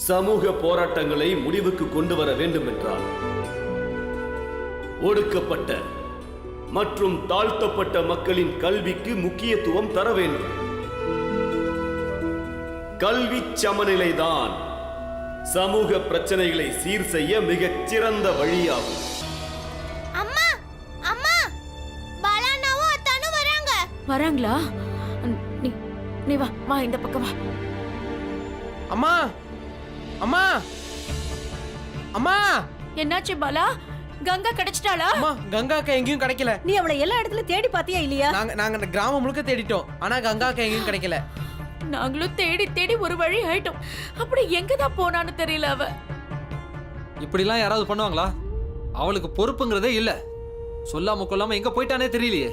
சமூக போராட்டங்களை முடிவுக்கு கொண்டு வர வேண்டும் என்றால் ஒடுக்கப்பட்ட மற்றும் தாழ்த்தப்பட்ட மக்களின் கல்விக்கு முக்கியத்துவம் தர வேண்டும். கல்வி சமநிலைதான் சமூக பிரச்சனைகளை சீர் செய்ய மிகச் சிறந்த வழியாகும். வராங்களா? நீ வா வா, இந்த பக்கம் வா. அம்மா அம்மா அம்மா, என்னாச்சு பாலா? கங்கா கிடைச்சிட்டாளா? அம்மா, கங்காக்கா எங்கேயும் கிடைக்கல. நீ அவளை எல்லா இடத்துலயும் தேடி பாத்தியா இல்லையா? நாங்க இந்த கிராமம் முழுக்க தேடிட்டோம், ஆனா கங்காக்கா எங்கேயும் கிடைக்கல. நாங்களும் தேடி தேடி ஒரு வழி ஆயிட்டோம். அப்படி எங்கதான் போனான்னு தெரியல அவ. இப்படிலாம் யாராவது பண்ணுவாங்களா? அவளுக்கு பொறுப்புங்கிறதே இல்ல. சொல்லாம கொள்ளாம எங்க போயிட்டானே தெரியலையே.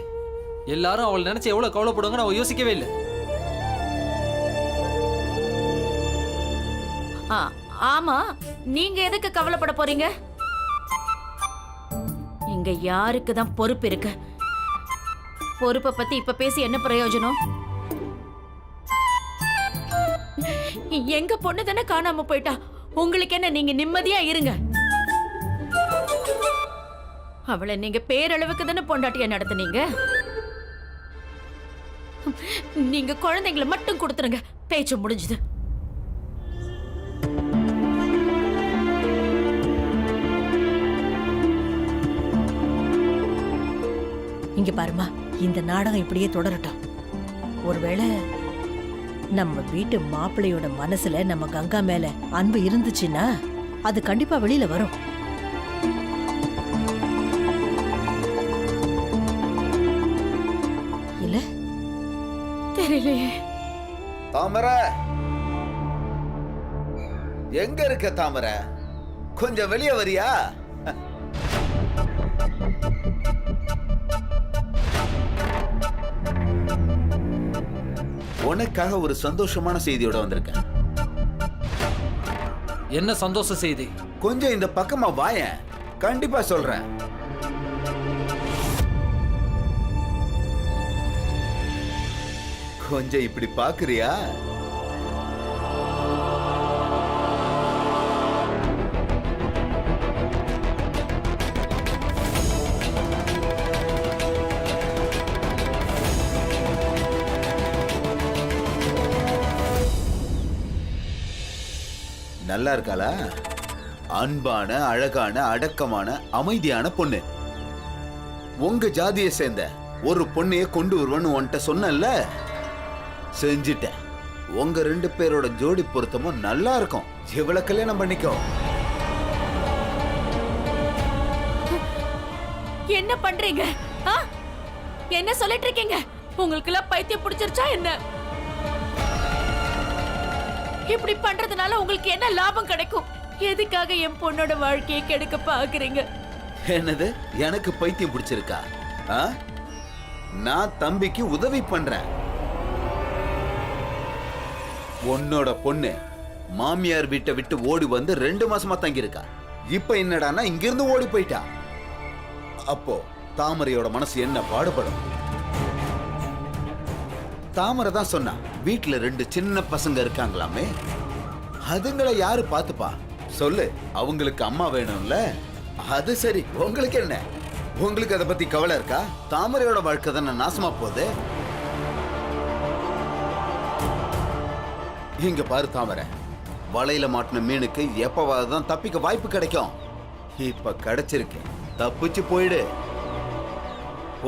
எல்லாரும் அவள் நினைச்சு எவ்வளவு கவலைப்படுவாங்கன்னு அவ யோசிக்கவே இல்லை. ஆமா, நீங்க எதுக்கு கவலைப்பட போறீங்க? இங்க யாருக்கு தான் பொறுப்பு இருக்கு? பொறுப்பை பத்தி இப்ப பேசி என்ன பிரயோஜனம்? எங்க பொண்ணு தானே காணாம போயிட்டா. உங்களுக்கு என்ன, நீங்க நிம்மதியா இருங்க. அவளை நீங்க பேரளவுக்கு தானே பொண்டாட்டியா நடத்துனீங்க. நீங்க குழந்தைங்களை மட்டும் கொடுத்துருங்க, பேச்சு முடிஞ்சது. இங்க பாருமா, இந்த நாடகம் இப்படியே தொடரட்டும். ஒருவேளை நம்ம வீட்டு மாப்பிள்ளையோட மனசுல நம்ம கங்கா மேல அன்பு இருந்துச்சுன்னா அது கண்டிப்பா வெளியில வரும். இல்ல தெரியலையே. தாமரை, எங்க இருக்க தாமரை? கொஞ்சம் வெளியே வரியா? உனக்காக ஒரு சந்தோஷமான செய்தியோட வந்திருக்கேன். என்ன சந்தோஷ செய்தி? கொஞ்சம் இந்த பக்கமா வாயேன், கண்டிப்பா சொல்றேன். கொஞ்சம் இப்படி பாக்குறியா? நல்லா இருக்காளா? அன்பான, அழகான, அடக்கமான, அமைதியான பொண்ணு. உங்க ஜாதியை சேர்ந்த ஒரு பொண்ணைய கொண்டு வருவன்னு உன்கிட்ட சொன்னல, செஞ்சிட்டேன். உங்க 2 பேரோட ஜோடி பொருத்தமும் நல்லா இருக்கும். இவ்வளவு கல்யாணம் பண்ணிக்கோ. என்ன பண்றீங்க? என்ன சொல்லிட்டு இருக்கீங்க? உங்களுக்கு எல்லாம் பைத்தியம் பிடிச்சிருச்சா என்ன? இப்படி பண்றதுனால உங்களுக்கு என்ன லாபம் கிடைக்கும்? எதுக்காக என் பொண்ணோட வாழ்க்கையை கெடுக்க பாக்குறீங்க? என்னது, எனக்கு பைத்தியம் பிடிச்சிருக்கா? நான் தம்பிக்கு உதவி பண்றேன். உன்னோட பொண்ணு மாமியார் வீட்டை விட்டு ஓடி வந்து 2 மாசமா தங்கி இருக்கா. இப்ப என்னடானா இங்கிருந்து ஓடி போயிட்டா. அப்போ தாமரையோட மனசு என்ன பாடுபடும்? தாமரை தான் சொன்னா, வீட்டுல 2 சின்ன பசங்க இருக்காங்களாமே, அதுங்களை யாரு பாத்துப்பா? சொல்லு, அவங்களுக்கு அம்மா வேணும்ல. அது சரி, உங்களுக்கு என்ன? உங்களுக்கு அதை பத்தி கவலை இருக்கா? தாமரையோட வாழ்க்கை தானே நாசமா போகுது. இங்க பாரு தாமரை, வலையில மாட்டின மீனுக்கு எப்பவாவது தான் தப்பிக்க வாய்ப்பு கிடைக்கும். இப்ப கிடைச்சிருக்கு, தப்பிச்சு போயிடு.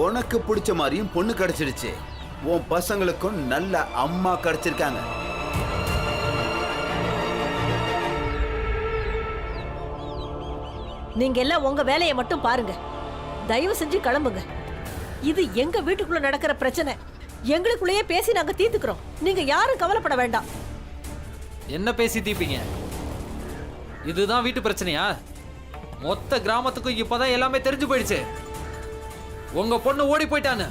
உனக்கு பிடிச்ச மாதிரியும் பொண்ணு கிடைச்சிடுச்சு. உன் பசங்களுக்கும் நல்ல அம்மா கிடைச்சிருக்காங்க. நீங்க எல்லாம் உங்க வேலையை மட்டும் பாருங்க. தயவு செஞ்சு கிளம்புங்க. இது எங்க வீட்டுக்குள்ள நடக்கிற பிரச்சனை. எங்களுக்குள்ளேயே பேசி நாங்க தீர்த்துக்கிறோம். நீங்க யாரும் கவலைப்பட வேண்டாம். என்ன பேசி தீப்பீங்க? இதுதான் வீட்டு பிரச்சனையா? மொத்த கிராமத்துக்கும் இப்பதான் எல்லாமே தெரிஞ்சு போயிடுச்சு. உங்க பொண்ணு ஓடி போயிட்டான்னு.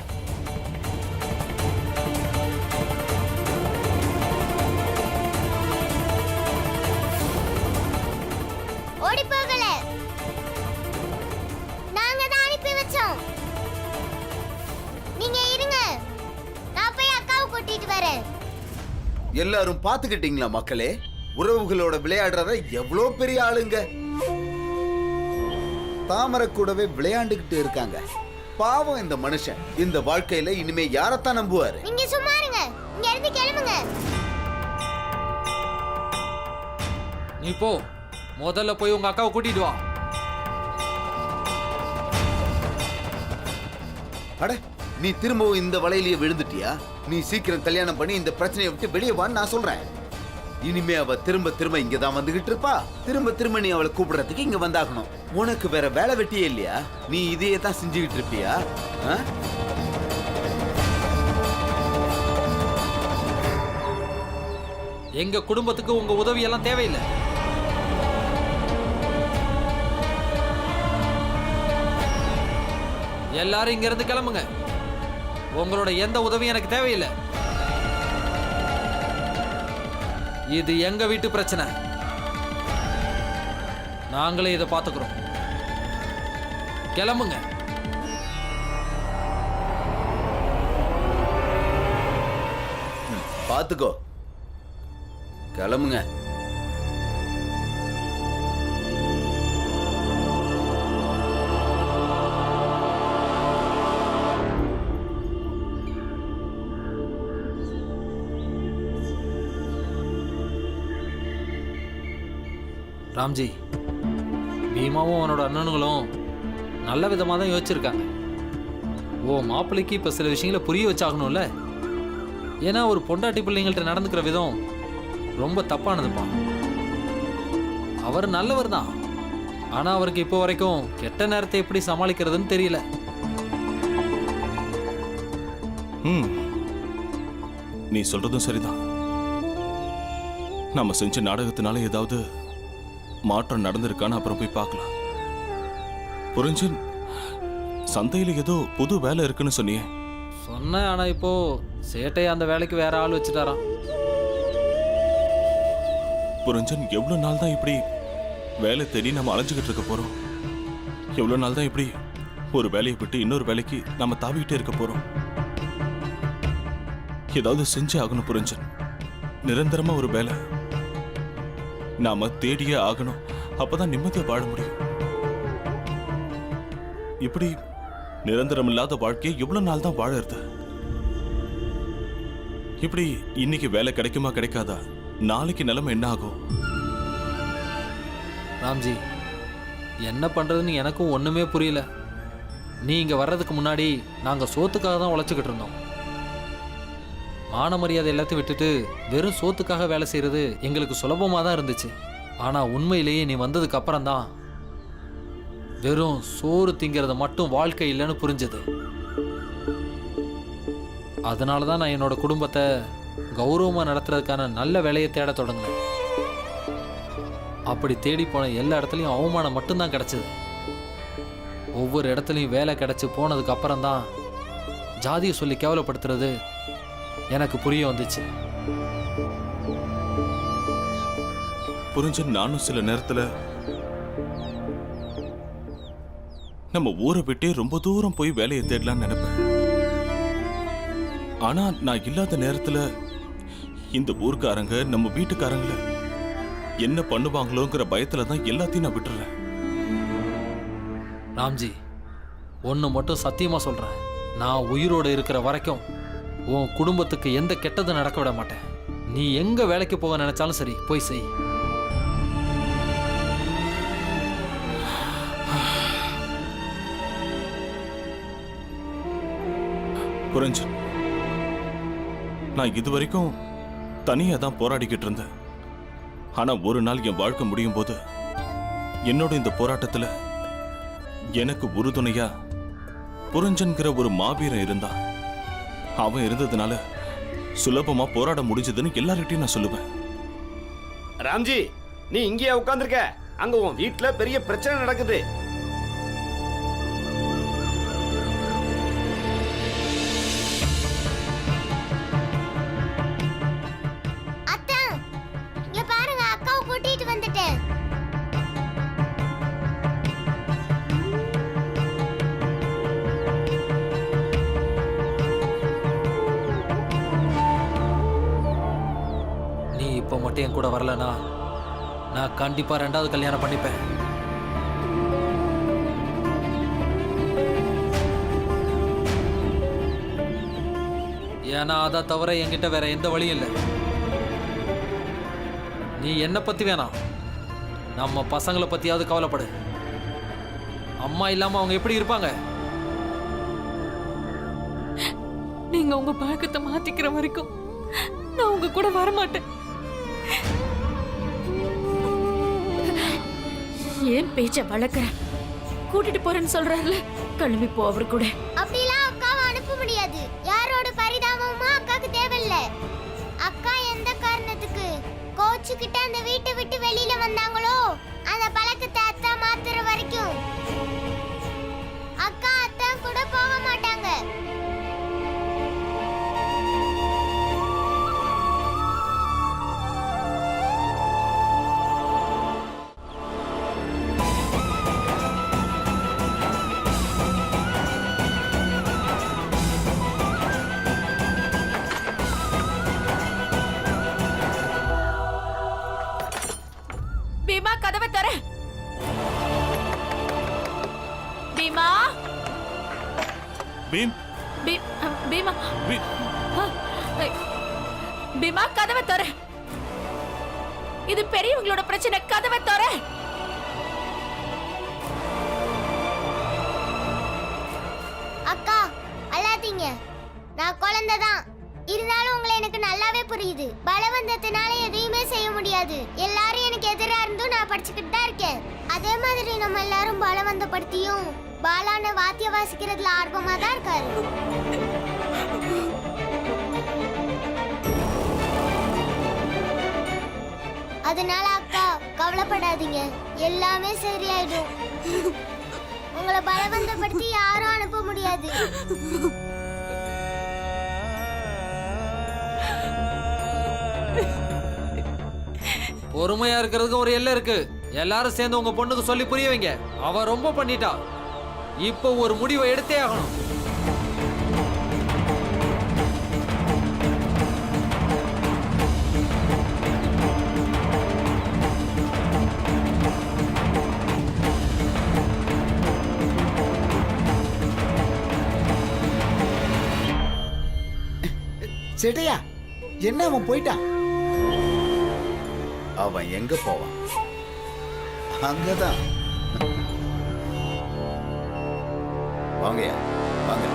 ஓடி போகல, நாங்க தான் அனுப்பி வச்சோம். நீங்க இருங்க, நான் போய் அக்காவை கூட்டிட்டு வரேன். எல்லாரும் பாத்துக்கிட்டீங்களா மக்களே? உறவுகளோட விளையாடுறத எவ்வளோ பெரிய ஆளுங்க. தாமரை கூடவே விளையாண்டுகிட்டு இருக்காங்க. பாவம் இந்த மனுஷன். இந்த வாழ்க்கையில இனிமே யாரத்தான் நம்புவாரு? நீங்க சும்மா இருங்க. இங்க இருந்து கிளம்புங்க. நீ போ, முதல்ல போய் உங்க அக்காவை கூட்டிட்டு வா. அட, நீ திரும்பவும் இந்த வலையிலேயே விழுந்துட்டியா? நீ சீக்கிரம் கல்யாணம் பண்ணி இந்த பிரச்சனையை விட்டு வெளியே வான்னு நான் சொல்றேன். இனிமே அவ திரும்ப திரும்ப இங்க தான் வந்துகிட்டு இருப்பா. திரும்ப திரும்ப நீ அவளை கூப்பிடுறதுக்கு இங்க வந்தாகணும். உனக்கு வேற வேலை வெட்டியே இல்லையா? நீ இதையே தான் செஞ்சுக்கிட்டு இருப்பியா? எங்க குடும்பத்துக்கு உங்க உதவி எல்லாம் தேவையில்லை. எல்லாரும் இங்க இருந்து கிளம்புங்க. உங்களோட எந்த உதவியும் எனக்கு தேவையில்லை. இது எங்க வீட்டு பிரச்சனை. நாங்களே இதை பார்த்துக்கிறோம். கிளம்புங்க. பாத்துக்கோ, கிளம்புங்க. ராம்ஜி, பீமாவும் அவனோட அண்ணனுங்களும் நல்ல விதமாக தான் யோசிச்சிருக்காங்க. ஓ மாப்பிள்ளைக்கு இப்போ சில விஷயங்களை புரிய வச்சாகணும்ல. ஏன்னா ஒரு பொண்டாட்டி பிள்ளைங்கள்ட்ட நடந்துக்கிற விதம் ரொம்ப தப்பானதுப்பா. அவர் நல்லவர் தான், ஆனால் அவருக்கு இப்போ வரைக்கும் கெட்ட நேரத்தை எப்படி சமாளிக்கிறதுன்னு தெரியல. நீ சொல்றதும் சரிதான். நம்ம செஞ்ச நாடகத்தினால ஏதாவது மாற்றம் நடந்திருக்கான்னு அப்புறம் போய் பார்க்கலாம். புரிஞ்சு, சந்தையில ஏதோ புது வேலை இருக்குன்னு சொன்னியே. சொன்னேன், ஆனா இப்போ சேட்டையை அந்த வேலைக்கு வேற ஆள் வச்சுட்டாராம். புரிஞ்சன், எவ்வளவு நாள் தான் இப்படி வேலை தேடி நம்ம அலைஞ்சுக்கிட்டு இருக்க போறோம்? எவ்வளவு நாள் தான் இப்படி ஒரு வேலையை விட்டு இன்னொரு வேலைக்கு நம்ம தாவிக்கிட்டே இருக்க போறோம்? ஏதாவது செஞ்சே ஆகணும் புரிஞ்சன். நிரந்தரமா ஒரு வேலை நாம தேடியே ஆகணும். அப்பதான் நிம்மதியா வாழ முடியும். இப்படி நிரந்தரம் இல்லாத வாழ்க்கையை எவ்வளவு நாள் தான் வாழறது? இப்படி இன்னைக்கு வேலை கிடைக்குமா கிடைக்காதா? நாளைக்கு நிலைமை என்ன ஆகும்? ராம்ஜி, என்ன பண்றதுன்னு எனக்கும் ஒண்ணுமே புரியல. நீ இங்க வர்றதுக்கு முன்னாடி நாங்க சோத்துக்காக தான் உழைச்சிக்கிட்டு இருந்தோம். மான மரியாதை எல்லாத்தையும் விட்டுட்டு வெறும் சோத்துக்காக வேலை செய்யறது எங்களுக்கு சுலபமாக தான் இருந்துச்சு. ஆனால் உண்மையிலேயே நீ வந்ததுக்கு அப்புறம் தான் வெறும் சோறு திங்கிறத மட்டும் வாழ்க்கை இல்லைன்னு புரிஞ்சது. அதனால தான் நான் என்னோட குடும்பத்தை கௌரவமாக நடத்துறதுக்கான நல்ல வேலையை தேட தொடங்கினேன். அப்படி தேடி போன எல்லா இடத்துலையும் அவமானம் மட்டும்தான் கிடைச்சது. ஒவ்வொரு இடத்துலையும் வேலை கிடைச்சி போனதுக்கு அப்புறம் தான் ஜாதியை சொல்லி கேவலப்படுத்துறது எனக்கு புரிய வந்துச்சு. புரிஞ்ச, நானும் சில நேரத்துல நம்ம ஊரை விட்டே ரொம்ப தூரம் போய் வேலையை தேடலாம்னு நினைப்பேன். ஆனா நான் இல்லாத நேரத்துல இந்த ஊர்க்காரங்க நம்ம வீட்டுக்காரங்கள என்ன பண்ணுவாங்களோங்கிற பயத்துல தான் எல்லாத்தையும் நான் விட்டுறேன். ராம்ஜி, ஒன்று மட்டும் சத்தியமா சொல்றேன், நான் உயிரோடு இருக்கிற வரைக்கும் உன் குடும்பத்துக்கு எந்த கெட்டதும் நடக்க விட மாட்டேன். நீ எங்க வேலைக்கு போக நினைச்சாலும் சரி, போய் செய். புரிஞ்சு, நான் இதுவரைக்கும் தனியா தான் போராடிக்கிட்டு இருந்தேன். ஆனா ஒரு நாள் என் வாழ்க்கை முடியும் போது என்னோட இந்த போராட்டத்துல எனக்கு உறுதுணையா புரிஞ்சன்கிற ஒரு மாவீரன் இருந்தான். அவன் இருந்ததுனால சுலபமா போராட முடிஞ்சதுன்னு எல்லார்கிட்டையும் நான் சொல்லுவேன். ராம்ஜி, நீ இங்கேயே உட்கார்ந்திருக்க? அங்க உன் வீட்டுல பெரிய பிரச்சனை நடக்குது. அத்தா, இங்க பாருங்க, அக்காவை கூட்டிட்டு வந்துட்டேன். மட்டும் என் கூட வரலனா நான் கண்டிப்பா 2வது கல்யாணம் பண்ணிப்பேன். ஏன்னா அதை தவிர என்கிட்ட வேற எந்த வழியும் இல்லை. நீ என்னை பத்தி வேணாம், நம்ம பசங்களை பத்தியாவது கவலைப்படு. அம்மா இல்லாம அவங்க எப்படி இருப்பாங்க? நீங்க உங்க பழக்கத்தை மாத்திக்கிற வரைக்கும் நான் உங்க கூட வரமாட்டேன். ஏன் பேச்ச வளர்க்குற? கூட்டிட்டு போறேன்னு சொல்றாருல, கிளம்பி போ அவர் கூட. அப்படிலாம் அக்காவை அனுப்ப முடியாது. யாரோட பரிதாபமும் அக்காக்கு தேவையில்ல. அக்கா எந்த காரணத்துக்கு கோச்சுக்கிட்ட அந்த வீட்டை விட்டு வெளியில வந்தாங்களோ அந்த பழக்கத்தை அத்தா மாத்துற வரைக்கும் அக்கா அத்தா கூட போக மாட்டாங்க. பீமா, கதவை தர. பீமா, பீம் பீமா, பீம் பீமா, கதவை தர. இது பெரியவங்களோட பிரச்சனை, கதவை தர. அக்கா அழாதீங்க, நான் குழந்தை தான். இருந்தாலும் உங்களை எனக்கு நல்லாவே புரியுது. பலவந்தத்தினால எதையுமே செய்ய முடியாது. எல்லாரும் எனக்கு எதிராக இருந்தும் நான் படிச்சுக்கிட்டு தான் இருக்கேன். அதே மாதிரி நம்ம எல்லாரும் பலவந்தப்படுத்தியும் பாலான வாத்திய வாசிக்கிறதுல ஆர்வமா தான் இருக்காரு. அதனால அக்கா கவலைப்படாதீங்க, எல்லாமே சரியாயிடும். உங்களை பலவந்தப்படுத்தி யாரும் அனுப்ப முடியாது. பொறுமையா இருக்கிறதுக்கு ஒரு எல்லை இருக்கு. எல்லாரும் சேர்ந்து உங்க பொண்ணுக்கு சொல்லி புரிய வைங்க. அவ ரொம்ப பண்ணிட்டா. இப்போ ஒரு முடிவை எடுத்தே ஆகணும். செட்டையா, என்ன அவன் போயிட்டான்? அவன் எங்க போவான்? அங்கதான். வாங்கயா, வாங்க.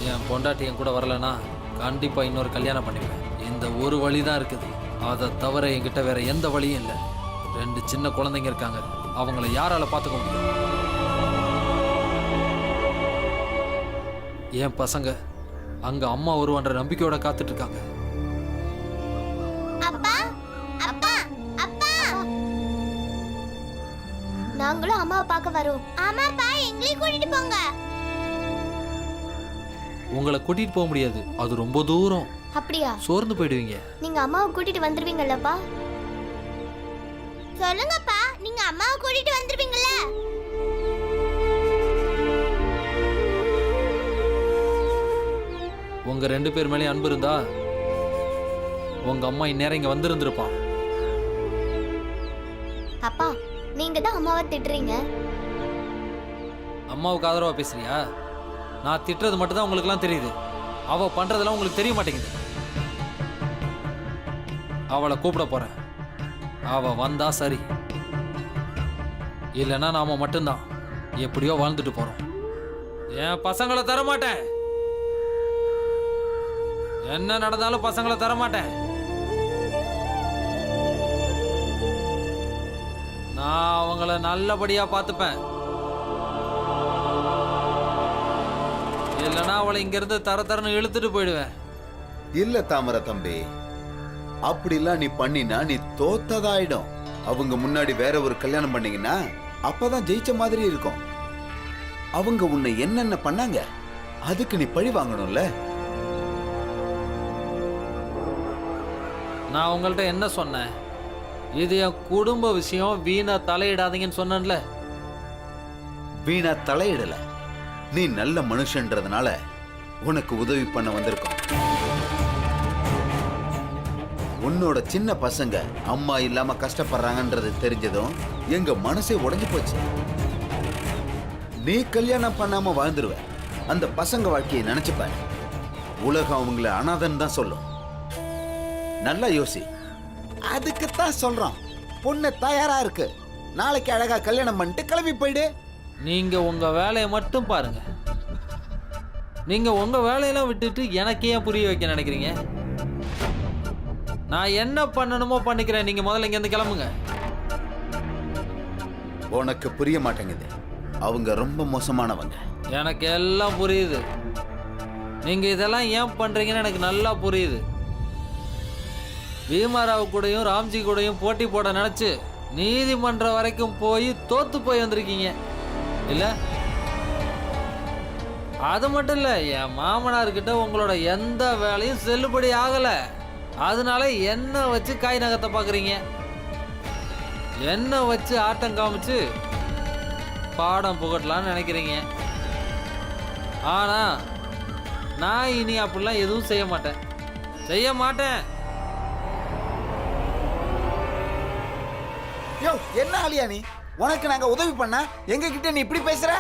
என் பொண்டாட்டி என் கூட வரலனா கண்டிப்பா இன்னொரு கல்யாணம் பண்ணிப்பேன். இந்த ஒரு வழிதான் இருக்குது. அதை தவிர என்கிட்ட வேற எந்த வழியும் இல்லை. 2 சின்ன குழந்தைங்க இருக்காங்க. அவங்கள யாரால பார்த்துக்க முடியும்? என் பசங்க அங்க அம்மா வருவான்ற நம்பிக்கையோட காத்துட்டு இருக்காங்க. அப்பா, அப்பா, அப்பா, நாங்களும் அம்மாவை பார்க்க வரோம். ஆமாப்பா, எங்களையும் கூட்டிட்டு போங்க. உங்களை கூட்டிட்டு போக முடியாது, அது ரொம்ப தூரம். அப்படியா? சோர்ந்து போயிடுவீங்க. நீங்க அம்மாவை கூட்டிட்டு வந்துருவீங்கல்லப்பா? சொல்லுங்கப்பா, நீங்க அம்மாவை கூட்டிட்டு வந்துருவீங்கல்ல? உங்க 2 பேர் மேலே அன்பு இருந்தா உங்க அம்மா இந்நேரம் இங்க வந்திருந்திருப்பான். அப்பா, நீங்க தான் அம்மாவை திட்டுறீங்க. அம்மாவுக்கு ஆதரவா பேசுறியா? நான் திட்டுறது மட்டும் தான் உங்களுக்குலாம் தெரியுது. அவ பண்றதெல்லாம் உங்களுக்கு தெரிய மாட்டேங்குது. அவளை கூப்பிட போறேன். அவ வந்தா சரி, இல்லைன்னா நாம மட்டும்தான் எப்படியோ வாழ்ந்துட்டு போறோம். என் பசங்களை தரமாட்டேன். என்ன நடந்தாலும் பசங்களை தரமாட்டேன். நான் அவங்கள நல்லபடியா பார்த்துப்பேன். இல்லைன்னா அவளை இங்கிருந்து தரன்னு இழுத்துட்டு போயிடுவேன். இல்ல தாமரை தம்பி, அப்படிலாம் நீ பண்ணினா நீ தோத்ததாயிடும். அவங்க முன்னாடி வேற ஒரு கல்யாணம் பண்ணீங்கன்னா அப்பதான் ஜெயிச்ச மாதிரி இருக்கும். அவங்க உன்னை என்னென்ன பண்ணாங்க, அதுக்கு நீ பழி வாங்கணும்ல. நான் உங்கள்ட்ட என்ன சொன்னேன்? இது என் குடும்ப விஷயம், வீணா தலையிடாதீங்கன்னு சொன்னேன்ல. வீணா தலையிடல, நீ நல்ல மனுஷன்றதுனால உனக்கு உதவி பண்ண வந்திருக்கோம். உன்னோட சின்ன பசங்க அம்மா இல்லாம கஷ்டப்படுறாங்கன்றது தெரிஞ்சதும் எங்க மனசே உடைஞ்சு போச்சு. நீ கல்யாணம் பண்ணாம வாழ்ந்துருவ. அந்த பசங்க வாழ்க்கையை நினைச்சுப்பாரு. உலகம் அவங்கள அனாதன் தான் சொல்லும். நல்லா யோசி. அதுக்குத்தான் சொல்றோம், பொண்ணு தயாரா இருக்கு. நாளைக்கு அழகா கல்யாணம் பண்ணிட்டு கிளம்பி போயிடு. நீங்க உங்க வேலையை மட்டும் பாருங்க. நீங்க உங்க வேலையெல்லாம் விட்டுட்டு எனக்கு ஏன் புரிய வைக்க நினைக்கிறீங்க? நான் என்ன பண்ணணுமோ பண்ணிக்கிறேன். நீங்க முதல்ல இங்க இருந்து கிளம்புங்க. உனக்கு புரிய மாட்டேங்குது. அவங்க ரொம்ப மோசமானவங்க. எனக்கு எல்லாம் புரியுது. நீங்க இதெல்லாம் ஏன் பண்றீங்கன்னு எனக்கு நல்லா புரியுது. பீமாராவ் கூடயும் ராம்ஜி கூடயும் போட்டி போட நினைச்சு நீதிமன்றம் வரைக்கும் போய் தோத்து போய் வந்திருக்கீங்க இல்ல? அது மட்டும் இல்ல, என் மாமனார்கிட்ட உங்களோட எந்த வேலையும் செல்லுபடி ஆகல. அதனால என்ன வச்சு காய் நகத்தை பாக்குறீங்க. என்ன வச்சு ஆட்டம் காமிச்சு பாடம் புகட்டலான்னு நினைக்கிறீங்க. ஆனா நான் இனி அப்படிலாம் எதுவும் செய்ய மாட்டேன். செய்ய மாட்டேன். யோ, என்ன ஆளியா நீ? உனக்கு நாங்க உதவி பண்ணா எங்க கிட்ட நீ இப்படி பேசுற?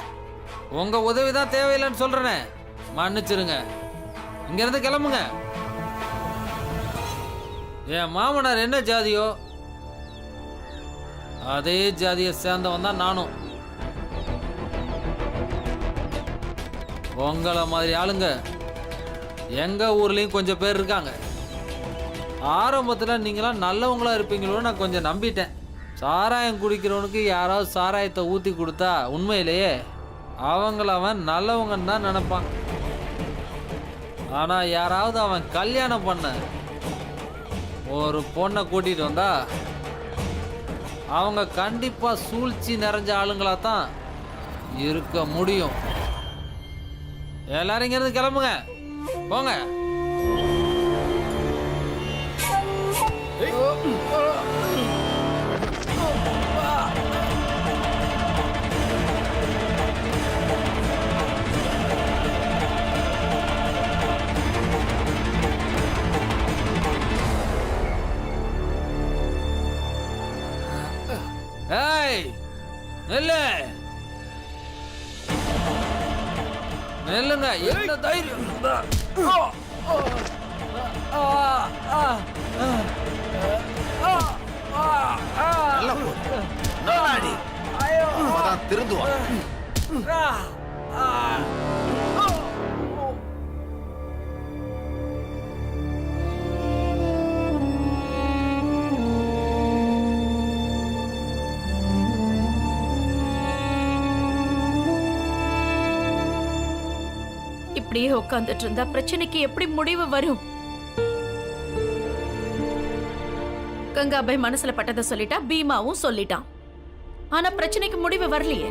உங்க உதவி தான் தேவையில்லைன்னு சொல்றேனே, மன்னிச்சிருங்க. இங்க இருந்து கிளம்புங்க. என் மாமனார் என்ன ஜாதியோ அதே ஜாதியை சேர்ந்தவன் தான் நானும். உங்களை மாதிரி ஆளுங்க எங்க ஊர்லயும் கொஞ்சம் பேர் இருக்காங்க. ஆரம்பத்தில் நீங்களாம் நல்லவங்களா இருப்பீங்களோன்னு நான் கொஞ்சம் நம்பிட்டேன். சாராயம் குடிக்கிறவனுக்கு யாராவது சாராயத்தை ஊற்றி கொடுத்தா உண்மையிலேயே அவன் நல்லவங்கன்னு தான் நினைப்பான். ஆனால் யாராவது அவன் கல்யாணம் பண்ண ஒரு பொண்ணை கூட்டிகிட்டு வந்தா அவங்க கண்டிப்பாக சூழ்ச்சி நிறைஞ்ச ஆளுங்களாக தான் இருக்க முடியும். எல்லாரும் இங்கிருந்து கிளம்புங்க, போங்க. ஏய், நில்லு, நில்லுங்க. என்ன தைரியம்? நல்லா போ. நல்லா அடி. அப்பதான் திருந்துவான். இப்படியே உட்கார்ந்துட்டு இருந்தா பிரச்சனைக்கு எப்படி முடிவு வரும்? கங்காபாய் மனசுல பட்டதை சொல்லிட்டா, பீமாவும் சொல்லிட்டான். ஆனா பிரச்சனைக்கு முடிவு வரலையே.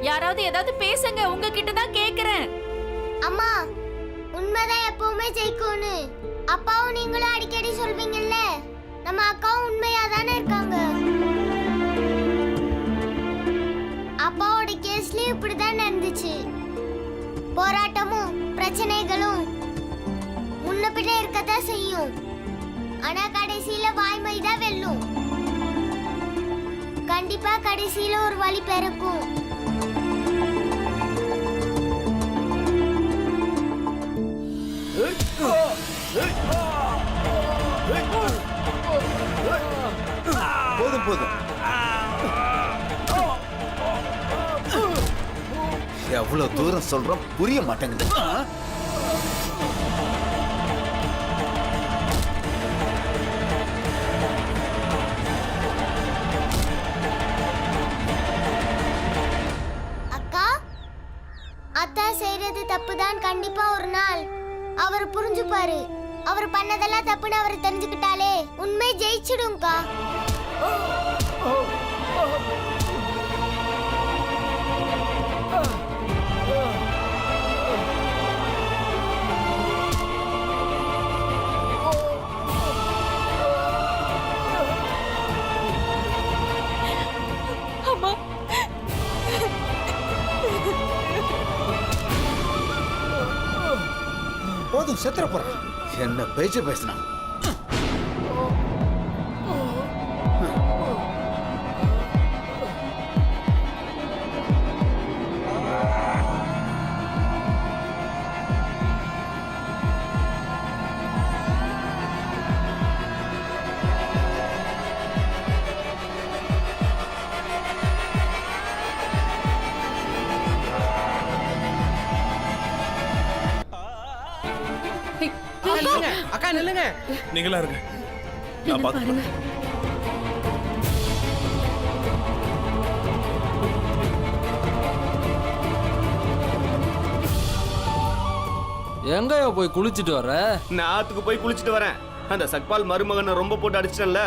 யாராவது ஏதாவது பேசுங்க, உங்ககிட்ட தான் கேக்குறேன். அம்மா, உண்மைதான் எப்பவுமே ஜெயிக்கும்னு அப்பாவும் நீங்களும் அடிக்கடி சொல்வீங்கல்ல. நம்ம அக்காவும் உண்மையா தானே இருக்காங்க. அப்பாவோட கேஸ்லயும் இப்படிதான் நடந்துச்சு. போராட்டமும் பிரச்சனைகளும் முன்ன பின்ன இருக்கத்தான் செய்யும். ஆனா கடைசியில வாய்மை தான் வெல்லும். கண்டிப்பா கடைசியில ஒரு வழி பிறக்கும். போதும் போதும். எவ்வளவு தூரம் சொல்றோம், புரிய மாட்டேங்குது. அக்கா, அத்தா செய்யறது தப்புதான். கண்டிப்பா ஒரு நாள் அவர் புரிஞ்சுப்பாரு. அவர் பண்ணதெல்லாம் தப்புன்னு அவர் தெரிஞ்சுக்கிட்டாலே உண்மை ஜெயிச்சிடும்க்கா. போதும் செத்துற போறேன். என்ன பேச்சு பேசினா நில்லுங்க. அக்கா நில்லுங்க. நீங்களா இருங்க, நான் பாத்துக்கிறேன். எங்கேயோ போய் குளிச்சுட்டு வர? நான் ஆத்துக்கு போய் குளிச்சுட்டு வரேன். அந்த சக்பால் மருமகனை ரொம்ப போட்டு அடிச்சிட்டல.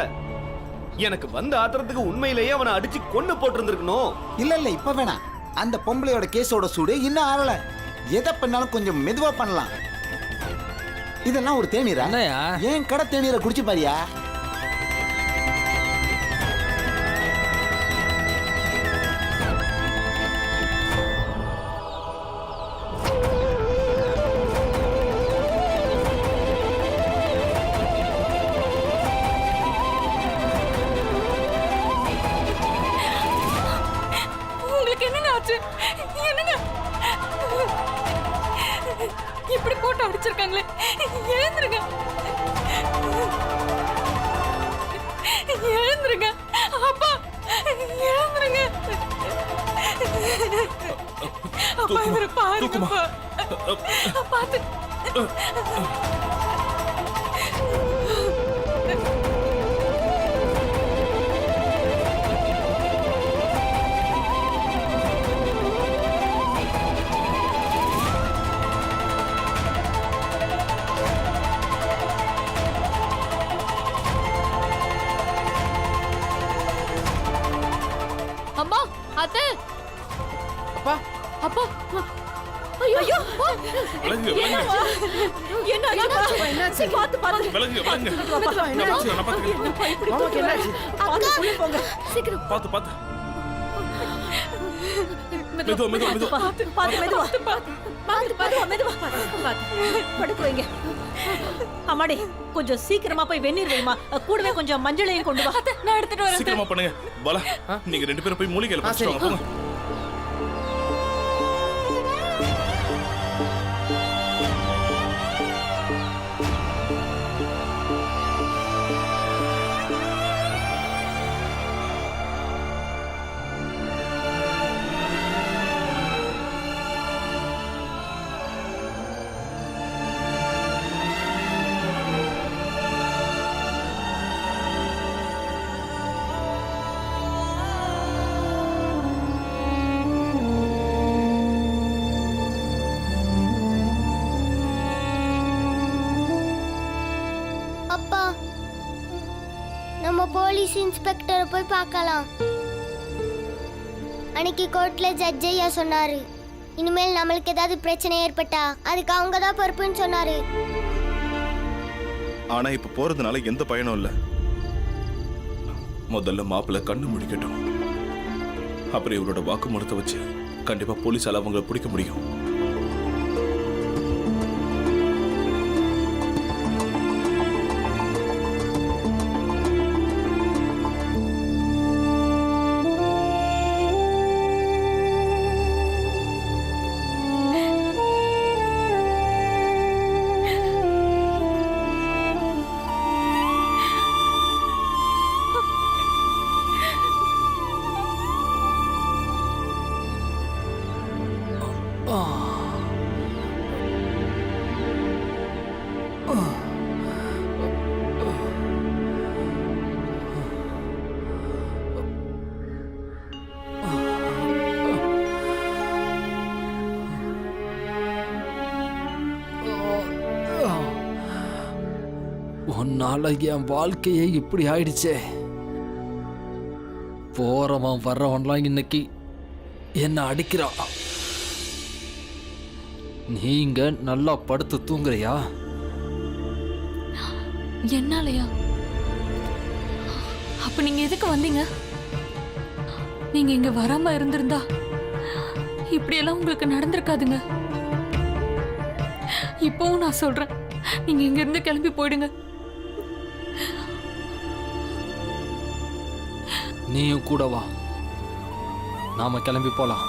எனக்கு வந்த ஆத்திரத்துக்கு உண்மையிலேயே அவனை அடிச்சு கொன்னு போட்டிருந்திருக்கணும். இல்ல இப்ப வேணாம். அந்த பொம்பளையோட கேஸோட சூடு இன்னும் ஆறல. எதை பண்ணாலும் கொஞ்சம் மெதுவா பண்ணலாம். இதெல்லாம் ஒரு தேநீரா? என்னையா? ஏன் கடை தேநீரை குடிச்சு பாரியா? உங்களுக்கு என்னங்க ஆச்சு? என்னங்க இப்படி போட்டு அடிச்சிருக்காங்களே, எழுந்துருங்க, எழுந்துருங்க அப்பா, எழுந்துருங்க அப்பா, இவரை பாருங்கப்பா, பார்த்து. அம்மா, அத்தை, அப்பா அப்பா, ஐயோ, விலங்கு, விலங்கு, என்னாச்சு? பார்த்து பார்த்து. விலங்கு, விலங்கு. நான் பாத்துக்கிறேன். மாமாக்கு என்னாச்சு? பார்த்து உள்ள போங்க. சீக்கிரம் பாத்து, பாத்து. மெதுவா, மெதுவா, மெதுவா. பார்த்து மெதுவா. மெதுவா. படுக்க வைங்க. அம்மாடி, கொஞ்சம் சீக்கிரமா போய் வெந்நீர் வைமா. கூடவே கொஞ்சம் மஞ்சளையும் கொண்டு வா. நான் எடுத்துட்டு வரேன். சீக்கிரமா பண்ணுங்க. பாலா, நீங்க 2 பேரும் போய் மூலிகையில பறிச்சுட்டு வாங்க, போங்க. அப்பா, நம்ம போலீஸ் இன்ஸ்பெக்டரை போய் பார்க்கலாம். அன்னைக்கு கோர்ட்ல ஜட்ஜ் ஐயா சொன்னாரு, இனிமேல் நம்மளுக்கு ஏதாவது பிரச்சனை ஏற்பட்டா அதுக்கு அவங்க தான் பொறுப்புன்னு சொன்னாரு. ஆனா இப்ப போறதுனால எந்த பயனும் இல்ல. முதல்ல மாப்பிள்ளை கண்ணு முடிக்கட்டும். அப்புறம் இவரோட வாக்குமூலத்தை வச்சு கண்டிப்பா போலீஸால அவங்களை பிடிக்க முடியும். உன்னால என் வாழ்க்கையே இப்படி ஆயிடுச்சே. போறவன் வர்றவன்லாம் இன்னைக்கு என்ன அடிக்கிறான். நீங்க நல்லா படுத்து தூங்குறியா? என்னாலயா? அப்ப நீங்க எதுக்கு வந்தீங்க? நீங்க இங்க வராம இருந்திருந்தா இப்படி எல்லாம் உங்களுக்கு நடந்திருக்காதுங்க. இப்பவும் நான் சொல்றேன், நீங்க இங்க இருந்து கிளம்பி போயிடுங்க. நீயும் கூட வா, நாம கிளம்பி போலாம்.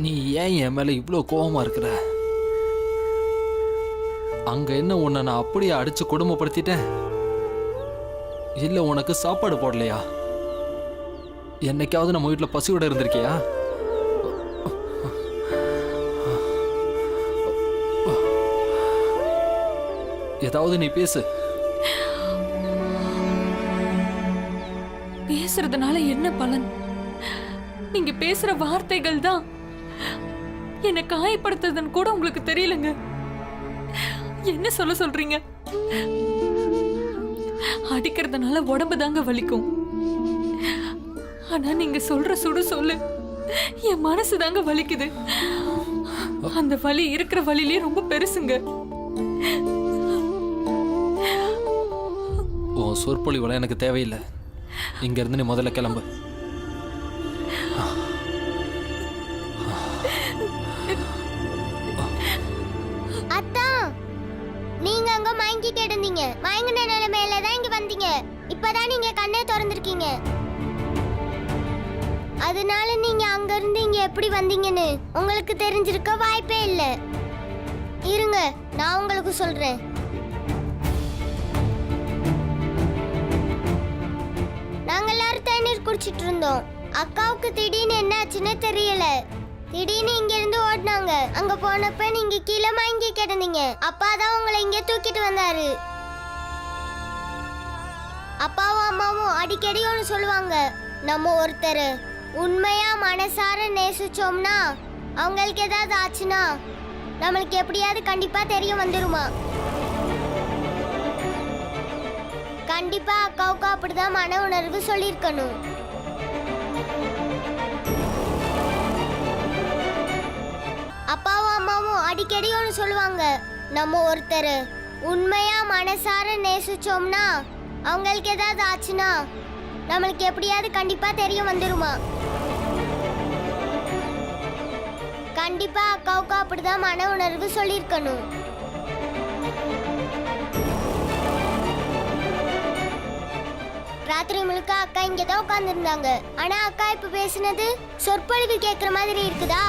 நீ ஏன் என் மேல இவ்வளோ கோவமா இருக்கிற? அங்க என்ன உன்னை நான் அப்படியே அடிச்சு கொடுமைப்படுத்திட்டேன்? இல்ல உனக்கு சாப்பாடு போடலையா? என்னைக்காவது நம்ம வீட்டுல பசியோட இருந்திருக்கியா? ஏதாவது நீ பேசு. பேசுறதுனால என்ன பலன்? நீங்க பேசுற வார்த்தைகள் தான் என்ன காயப்படுத்துறதுன்னு கூட உங்களுக்கு தெரியலங்க. என்ன சொல்ல சொல்றீங்க? அடிக்கிறதுனால உடம்பு தாங்க வலிக்கும். ஆனா நீங்க சொல்ற சுடு சொல்லு என் மனசு தாங்க வலிக்குது. அந்த வலி இருக்கிற வலியிலே ரொம்ப பெருசுங்க. உன் சொற்பொழிவுல எனக்கு தேவையில்லை. இங்க இருந்து நீ முதல்ல கிளம்பு. அத்தா, நீங்க அங்க மயங்கி கிடந்தீங்க. மயங்கின நிலைமையில தான் இங்க வந்தீங்க. இப்பதான் நீங்க கண்ணே திறந்திருக்கீங்க. அதனால நீங்க அங்க இருந்து இங்க எப்படி வந்தீங்கன்னு உங்களுக்கு தெரிஞ்சிருக்க வாய்ப்பே இல்ல. இருங்க, நான் உங்களுக்கு சொல்றேன். நாங்க எல்லாரும் தண்ணீர் குடிச்சிட்டு இருந்தோம். அக்காவுக்கு திடீர்னு என்ன ஆச்சுன்னு தெரியல. திடீர்னு இங்க இருந்து ஓடினாங்க. அங்க போனப்ப நீங்க கீழே மயங்கி கிடந்தீங்க. அப்பா தான் உங்களை இங்க தூக்கிட்டு வந்தாரு. அப்பாவும் அம்மாவும் அடிக்கடி ஒன்று சொல்லுவாங்க, நம்ம ஒருத்தர் உண்மையா மனசார நேசிச்சோம்னா அவங்களுக்கு ஏதாவது ஆச்சுன்னா நம்மளுக்கு எப்படியாவது கண்டிப்பா தெரிய வந்துருமா. கண்டிப்பா அக்காவுக்கு அப்படிதான் மன உணர்வு சொல்லியிருக்கணும். அப்பாவும் அம்மாவும் அடிக்கடி ஒன்று சொல்லுவாங்க, நம்ம ஒருத்தர் உண்மையா மனசார நேசிச்சோம்னா அவங்களுக்கு ஏதாவது ஆச்சுன்னா நம்மளுக்கு எப்படியாவது கண்டிப்பா தெரிய வந்துருமா. கண்டிப்பா அக்காவுக்கு அப்படிதான் மன உணர்வு சொல்லியிருக்கணும். ராத்திரி முழுக்க அக்கா இங்கதான் உட்கார்ந்து இருந்தாங்க. ஆனா அக்கா இப்ப பேசினது சொற்பொழிவு கேட்கிற மாதிரி இருக்குதா?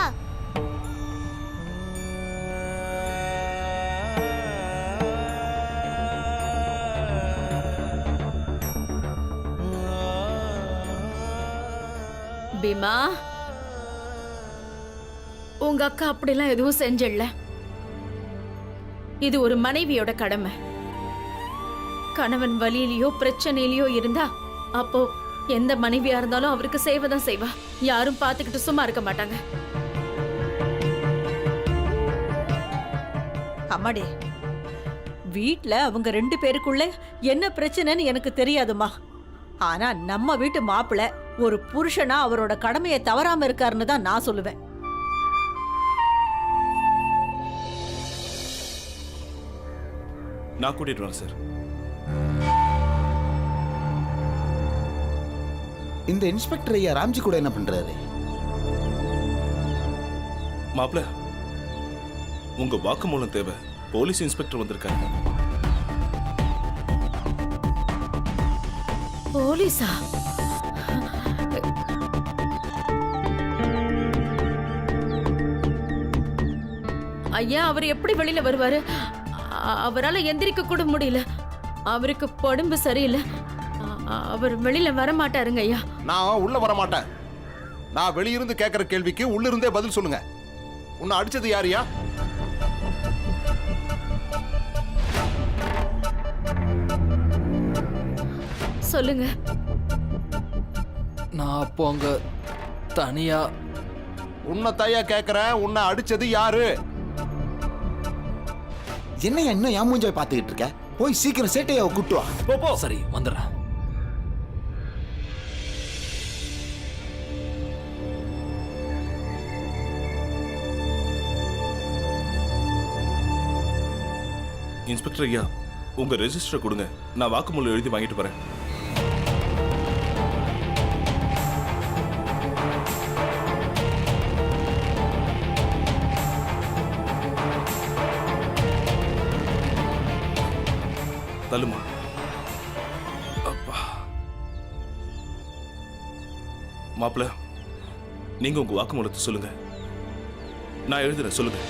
பீமா, உங்க அக்கா அப்படிலாம் எதுவும் செஞ்சல. இது ஒரு மனைவியோட கடமை. கணவன் வலியிலயோ பிரச்சனையிலயோ இருந்தா அப்போ எந்த மனைவியா இருந்தாலும் அவருக்கு சேவைதான் செய்வா. யாரும் பார்த்துக்கிட்டு சும்மா இருக்க மாட்டாங்க. அம்மாடி, வீட்ல அவங்க 2 பேருக்குள்ள என்ன பிரச்சனைன்னு எனக்கு தெரியாதுமா. ஆனா நம்ம வீட்டு மாப்பிள்ளை ஒரு புருஷனா அவரோட கடமையை தவறாம இருக்காருன்னு தான் நான் சொல்லுவேன். நான் கூட்டிட்டு வரேன் சார். இந்த இன்ஸ்பெக்டர் ஐயா ராம்ஜி கூட என்ன பண்றாரு? மாப்பிள்ள, உங்க வாக்குமூலம் தேவை. போலீஸ் இன்ஸ்பெக்டர் வந்திருக்காங்க. போலீஸா? ஐயா, அவர் எப்படி வெளியில வருவாரு? அவரால் எந்திரிக்க கூட முடியல. அவருக்கு உடம்பு சரியில்லை. அவர் வெளியில வர மாட்டாருங்க ஐயா. நான் உள்ள வர மாட்டேன். நான் வெளியிருந்து கேட்கிற கேள்விக்கு உள்ள இருந்தே பதில் சொல்லுங்க. உன்னை அடிச்சது யாரியா? சொல்லுங்க. நான் அப்போ அங்க தனியா. உன்னை தாயா கேட்கிறேன், உன்னை அடிச்சது யாரு? என்னையா இன்னும் என் மூஞ்சாய் பார்த்துக்கிட்டு இருக்க? போய் சீக்கிரம் சேட்டையாவை கூட்டு வா. போ போ. சரி, வந்துடுறேன். இன்ஸ்பெக்டர் ஐயா, உங்க ரெஜிஸ்டர் கொடுங்க. நான் வாக்குமூலம் எழுதி வாங்கிட்டு வரேன். தள்ளுமா. அப்பா. மாப்பிள்ள, நீங்க உங்க வாக்குமூலத்தை சொல்லுங்க. நான் எழுதுறேன், சொல்லுங்க.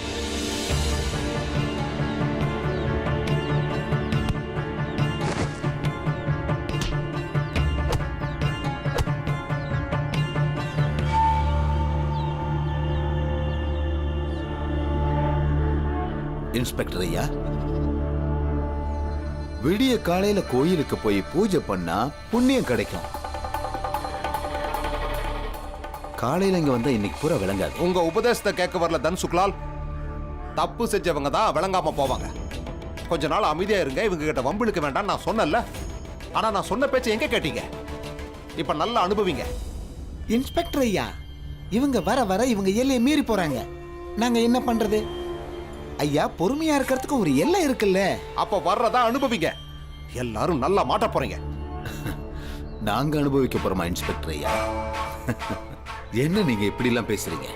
இன்ஸ்பெக்டர் ஐயா, விடிய காலையில கோயிலுக்கு போய் பூஜை பண்ணா புண்ணியம் கிடைக்கும். காலையில இங்க வந்தா இன்னைக்கு பூரா விளங்காது. உங்க உபதேசத்தை கேட்க வரல தன்சுக்லால். தப்பு செஞ்சவங்க தான் விளங்காம போவாங்க. கொஞ்ச நாள் அமைதியா இருங்க, இவங்க கிட்ட வம்பிழுக்க வேண்டாம் நான் சொன்னல. ஆனா நான் சொன்ன பேச்சை எங்க கேட்டீங்க? இப்ப நல்லா அனுபவிங்க. இன்ஸ்பெக்டர் ஐயா, இவங்க வர வர இவங்க எல்லையை மீறி போறாங்க. நாங்க என்ன பண்றது? ஐயா, பொறுமையா இருக்கிறதுக்கு ஒரு எல்லை இருக்குல்ல. அப்ப வர்றதா அனுபவிங்க. எல்லாரும் நல்லா மாட்ட போறீங்க. நாங்க அனுபவிக்க போறோமா இன்ஸ்பெக்டர் ஐயா? என்ன நீங்க இப்படி எல்லாம் பேசுறீங்க?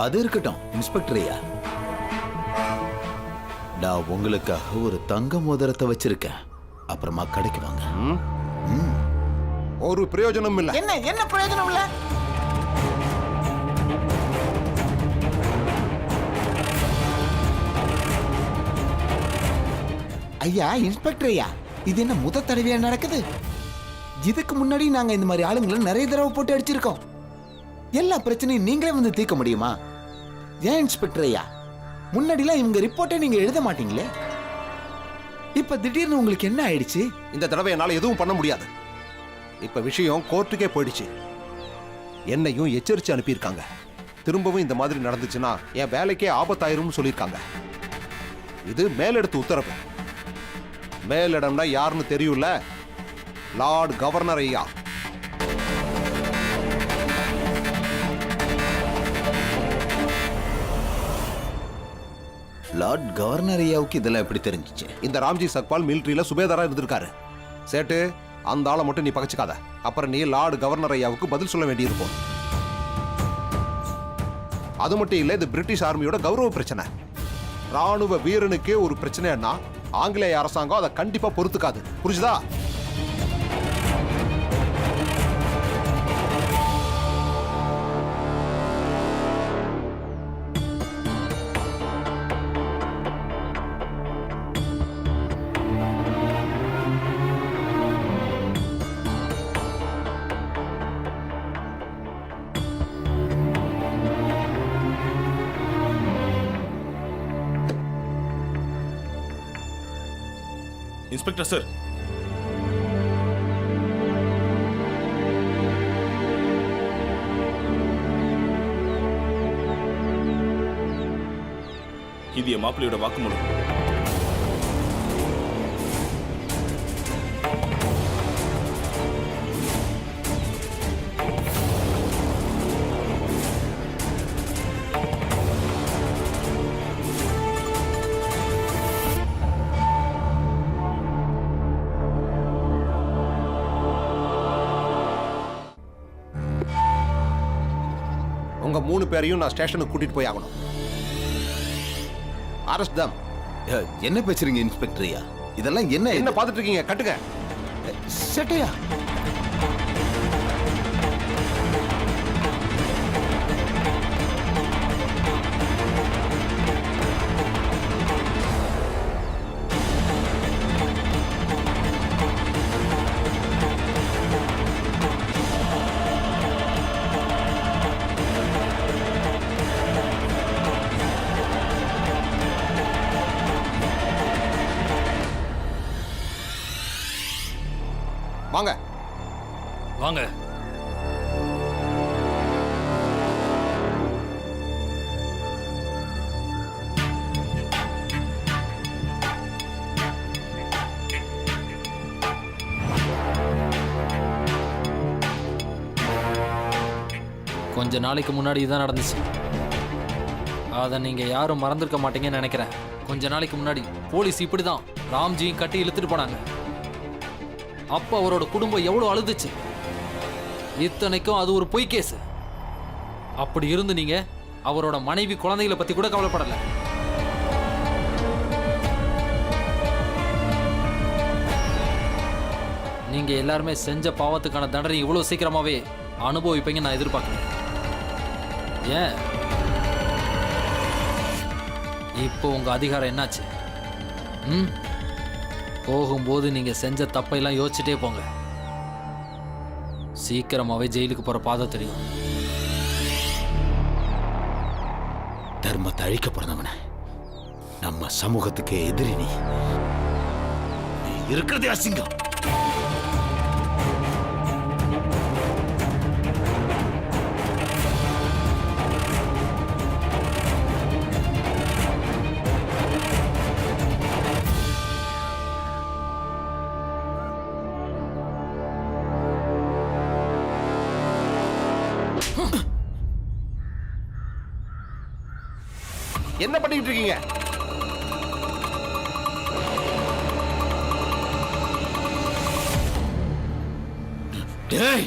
அது இருக்கட்டும் இன்ஸ்பெக்டர் ஐயா, நான் உங்களுக்காக ஒரு தங்க மோதிரத்தை வச்சிருக்கேன். அப்புறமா கடைக்கு வாங்க. ஒரு பிரயோஜனம் இல்ல. என்ன என்ன பிரயோஜனம் இல்ல? ஐயா, இன்ஸ்பெக்டர் ஐயா, இது என்ன முத தடவையா நடக்குது? இதுக்கு முன்னாடி நாங்க இந்த மாதிரி ஆளுங்களை நிறைய தடவை போட்டு அடிச்சிருக்கோம். எல்லா பிரச்சனையும் நீங்களே வந்து தீர்க்க முடியுமா? ஏன் இன்ஸ்பெக்டர் ஐயா, முன்னாடிலாம் இவங்க ரிப்போர்ட்டை நீங்க எழுத மாட்டீங்களே, இப்ப திடீர்னு உங்களுக்கு என்ன ஆயிடுச்சு? இந்த தடவை என்னால எதுவும் பண்ண முடியாது. இப்ப விஷயம் கோர்ட்டுக்கே போயிடுச்சு. என்னையும் எச்சரிச்சு அனுப்பியிருக்காங்க. திரும்பவும் இந்த மாதிரி நடந்துச்சுன்னா என் வேலைக்கே ஆபத்தாயிரும்னு சொல்லியிருக்காங்க. இது மேலெடுத்து உத்தரவு. மேலிடம்னா யாருன்னு தெரியும்ல, லார்ட் கவர்னர் ஐயா. லார்ட் கவர்னர் ஐயாவுக்கு இதெல்லாம் எப்படி தெரிஞ்சிச்சு? இந்த ராம்ஜி சக்பால் மிலிட்டரியில சுபேதாரா இருந்திருக்காரு. சேட்டு, அந்த ஆளை மட்டும் நீ பகச்சுக்காத. அப்புறம் நீ லார்ட் கவர்னர் ஐயாவுக்கு பதில் சொல்ல வேண்டியிருக்கும். அது மட்டும் இல்ல, இது பிரிட்டிஷ் ஆர்மியோட கௌரவ பிரச்சனை. ராணுவ வீரனுக்கே ஒரு பிரச்சனைன்னா ஆங்கிலேய அரசாங்கம் அதை கண்டிப்பா பொறுத்துக்காது. புரிஞ்சுதா? இன்ஸ்பெக்டர் சார், இது என் மாப்பிள்ளையோட வாக்குமூலம். உங்க 3 பேரையும் நான் ஸ்டேஷனுக்கு கூட்டிட்டு போய் ஆகணும். அரெஸ்ட் தம். என்ன பேசுறீங்க இன்ஸ்பெக்டர் ஐயா? இதெல்லாம் என்ன என்ன பார்த்துட்டு இருக்கீங்க? கட்டுங்க. செட்டையா? வாங்க வாங்க. கொஞ்ச நாளைக்கு முன்னாடி இதான் நடந்துச்சு. அதை நீங்க யாரும் மறந்துருக்க மாட்டீங்கன்னு நினைக்கிறேன். கொஞ்ச நாளைக்கு முன்னாடி போலீஸ் இப்படிதான் ராம்ஜியும் கட்டி இழுத்துட்டு போனாங்க. அப்ப அவரோட குடும்பம் எவ்வளவு அழுதுச்சு. இத்தனைக்கும் அது ஒரு பொய் கேஸ். அப்படி இருந்து நீங்க அவரோட மனைவி குழந்தைகளை பத்தி கூட கவலைப்படல. நீங்க எல்லாருமே செஞ்ச பாவத்துக்கான தண்டனை இவ்வளவு சீக்கிரமாவே அனுபவிப்பீங்க நான் எதிர்பார்க்கிறேன். ஏன் இப்போ உங்க அதிகாரம் என்னாச்சு? போகும்போது நீங்க செஞ்ச தப்பையெல்லாம் யோசிச்சுட்டே போங்க. சீக்கிரமாவே ஜெயிலுக்கு போற பாதை தெரியும். தர்மத்தை அழிக்க பிறந்தவன நம்ம சமூகத்துக்கு எதிரி நீ இருக்கிறதே அசிங்கம். என்ன பண்ணிட்டு இருக்கீங்க? டேய்,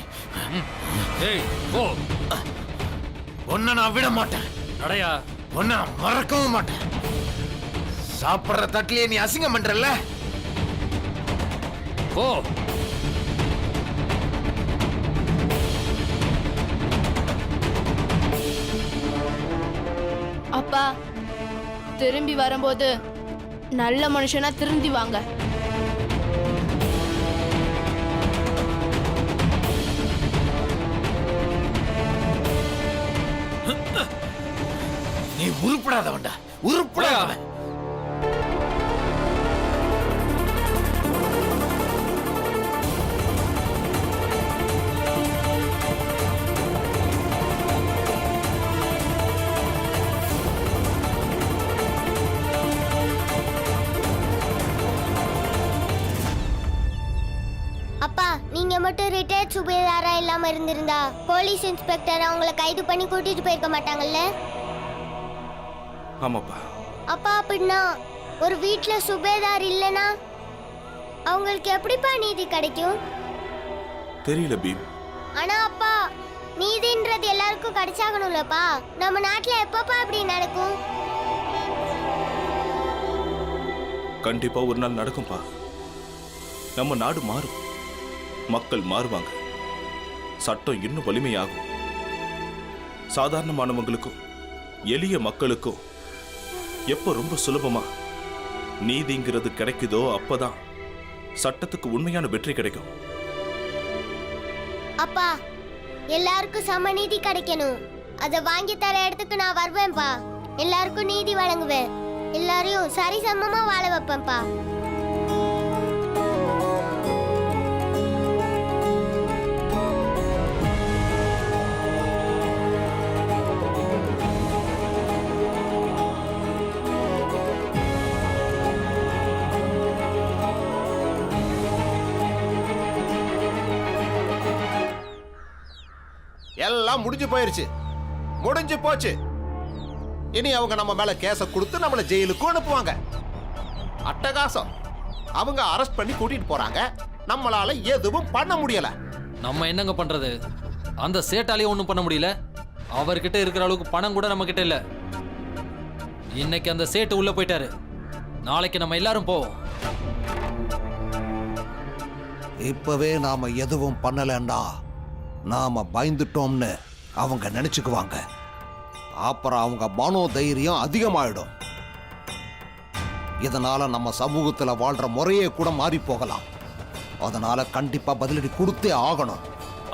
ஏய் போ. உன்னை நான் விட மாட்டேன். நடையா. உன்னை நான் மறக்கவும் மாட்டேன். சாப்பிடுற தட்டிலே நீ அசிங்கம் பண்றல்ல? போ. அப்பா திரும்பி வரும்போது நல்ல மனுஷனா திரும்பி வாங்க. நீ உருப்படாதவன்டா, உருப்படாதவன். அப்பா, நீங்க மட்டும் ரிட்டையர்ட் சுபேதாரா இல்லாம இருந்திருந்தா போலீஸ் இன்ஸ்பெக்டர் அவங்கள கைது பண்ணி கூட்டிட்டு போயிருக்க மாட்டாங்கல்ல? ஆமாப்பா. அப்பா, அப்படின்னா ஒரு வீட்ல சுபேதார் இல்லனா அவங்களுக்கு எப்படிப்பா நீதி கிடைக்கும்? தெரியல பீம். ஆனா அப்பா, நீதின்றது எல்லாருக்கும் கிடைச்சாகணும்லப்பா. நம்ம நாட்டுல எப்பப்பா அப்படி நடக்கும்? கண்டிப்பா ஒரு நாள் நடக்கும்பா. நம்ம நாடு மாறும், மக்கள் மாறுவாங்க, சட்டம் இன்னும் வலிமையாகும். சாதாரணமானவங்களுக்கும் எளிய மக்களுக்கும் எப்ப ரொம்ப சுலபமா நீதிங்கிறது கிடைக்குதோ அப்பதான் சட்டத்துக்கு உண்மையான வெற்றி கிடைக்கும். அப்பா, எல்லாருக்கும் சம நீதி கிடைக்கணும். அதை வாங்கி தர இடத்துக்கு நான் வருவேன்ப்பா. எல்லாருக்கும் நீதி வழங்குவேன். எல்லாரையும் சரிசமமா வாழ வைப்பேன்ப்பா. எல்லாம் முடிஞ்சு போயிருச்சு, முடிஞ்சு போச்சு. இனி அவங்க நம்ம மேல கேஸ கொடுத்து நம்மள ஜெயிலுக்கு அனுப்புவாங்க. அட்டகாசம். அவங்க அரெஸ்ட் பண்ணி கூட்டிட்டு போறாங்க, நம்மளால எதுவும் பண்ண முடியல. நம்ம என்னங்க பண்றது? அந்த சேட்டாலேயே ஒன்றும் பண்ண முடியல. அவர்கிட்ட இருக்கிற அளவுக்கு பணம் கூட நம்ம கிட்ட இல்ல. இன்னைக்கு அந்த சேட்டு உள்ள போயிட்டாரு, நாளைக்கு நம்ம எல்லாரும் போவோம். இப்பவே நாம எதுவும் பண்ணலன்னா நாம பயந்துட்டோம்னு அவங்க நினைச்சுக்குவாங்க. அப்புறம் அவங்க மனோ தைரியம் அதிகமாயிடும். இதனால நம்ம சமூகத்துல வாழ்ற முறையே கூட மாறி போகலாம். அதனால கண்டிப்பா பதிலடி கொடுத்தே ஆகணும்.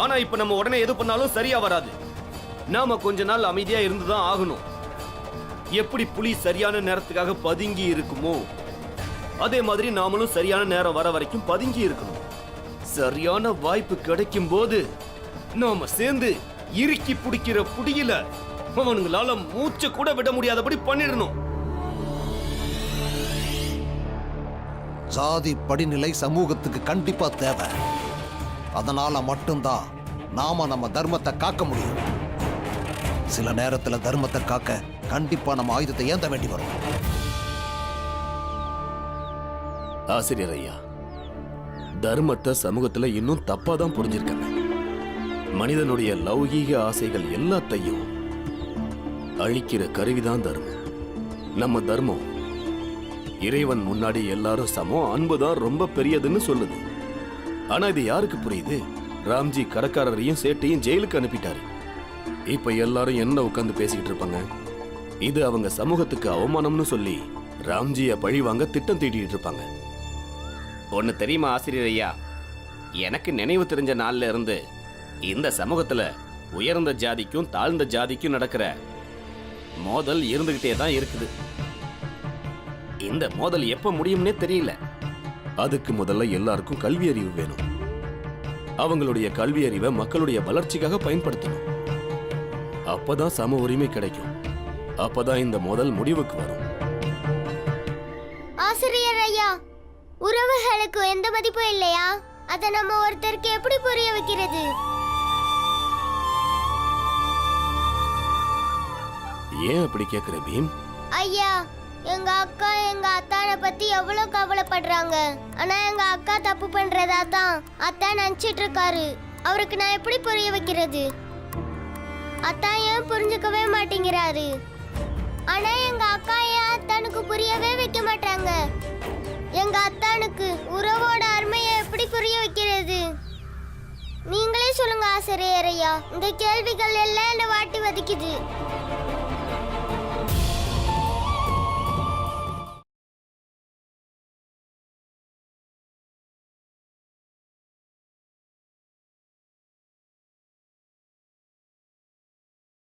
ஆனா இப்ப நம்ம உடனே எது பண்ணாலும் சரியா வராது. நாம கொஞ்ச நாள் அமைதியா இருந்துதான் ஆகணும். எப்படி புலி சரியான நேரத்துக்காக பதுங்கி இருக்குமோ அதே மாதிரி நாமளும் சரியான நேரம் வர வரைக்கும் பதுங்கி இருக்கணும். சரியான வாய்ப்பு கிடைக்கும் போது நாம சேர்ந்து இறுக்கி பிடிக்கிற புடியில அவனுங்களால மூச்சை கூட விட முடியாதபடி பண்ணிடணும். சாதி படிநிலை சமூகத்துக்கு கண்டிப்பா தேவை. அதனால மட்டும்தான் நாம நம்ம தர்மத்தை காக்க முடியும். சில நேரத்துல தர்மத்தை காக்க கண்டிப்பா நம்ம ஆயுதத்தை ஏந்த வேண்டி வரும். ஆசிரியர் ஐயா, தர்மத்தை சமூகத்துல இன்னும் தப்பா தான் புரிஞ்சிருக்காங்க. மனிதனுடைய லௌகீக ஆசைகள் எல்லாத்தையும் அழிக்கிற கருவிதான் தர்மம். நம்ம தர்மம் இறைவன் முன்னாடி எல்லாரும் சமம், அன்புதான் ரொம்ப பெரியதுன்னு சொல்லுது. ஆனா இது யாருக்கு புரியுது? ராம்ஜி கடைக்காரரையும் சேட்டையும் ஜெயிலுக்கு அனுப்பிட்டாரு. இப்ப எல்லாரும் என்ன உட்கார்ந்து பேசிக்கிட்டு இருப்பாங்க? இது அவங்க சமூகத்துக்கு அவமானம்னு சொல்லி ராம்ஜிய பழி வாங்க திட்டம் தீட்டிட்டு இருப்பாங்க. ஒன்னு தெரியுமா ஆசிரியர் ஐயா, எனக்கு நினைவு தெரிஞ்ச நாள்ல இருந்து இந்த சமூகத்துல உயர்ந்த ஜாதிக்கும் தாழ்ந்த ஜாதிக்கும் நடக்கிற மோதல் இருந்துகிட்டே தான் இருக்குது. இந்த மோதல் எப்ப முடியும்னே தெரியல. அதுக்கு முதல்ல எல்லாருக்கும் கல்வி அறிவு வேணும். அவங்களுடைய கல்வி அறிவை மக்களுடைய வளர்ச்சிக்காக பயன்படுத்தணும். அப்பதான் சம உரிமை கிடைக்கும். அப்பதான் இந்த மோதல் முடிவுக்கு வரும். ஆசிரியர் ஐயா, உறவுகளுக்கு எந்த மதிப்பும் இல்லையா? அதை நம்ம ஒருத்தருக்கு எப்படி புரிய வைக்கிறது? ஏன் அப்படி கேக்குற பீம்? ஐயா, எங்க அக்கா எங்க அத்தானை பத்தி எவ்வளவு கவலைப்படுறாங்க. ஆனா எங்க அக்கா தப்பு பண்றதா தான் அத்தான் நினைச்சிட்டு இருக்காரு. அவருக்கு நான் எப்படி புரிய வைக்கிறது? அத்தான் ஏன் புரிஞ்சுக்கவே மாட்டேங்கிறாரு. ஆனா எங்க அக்கா ஏன் அத்தானுக்கு புரியவே வைக்க மாட்டாங்க. எங்க அத்தானுக்கு உறவோட அருமையை எப்படி புரிய வைக்கிறது? நீங்களே சொல்லுங்க ஆசிரியர் ஐயா. இந்த கேள்விகள் எல்லாம் என்ன வாட்டி வதைக்குது.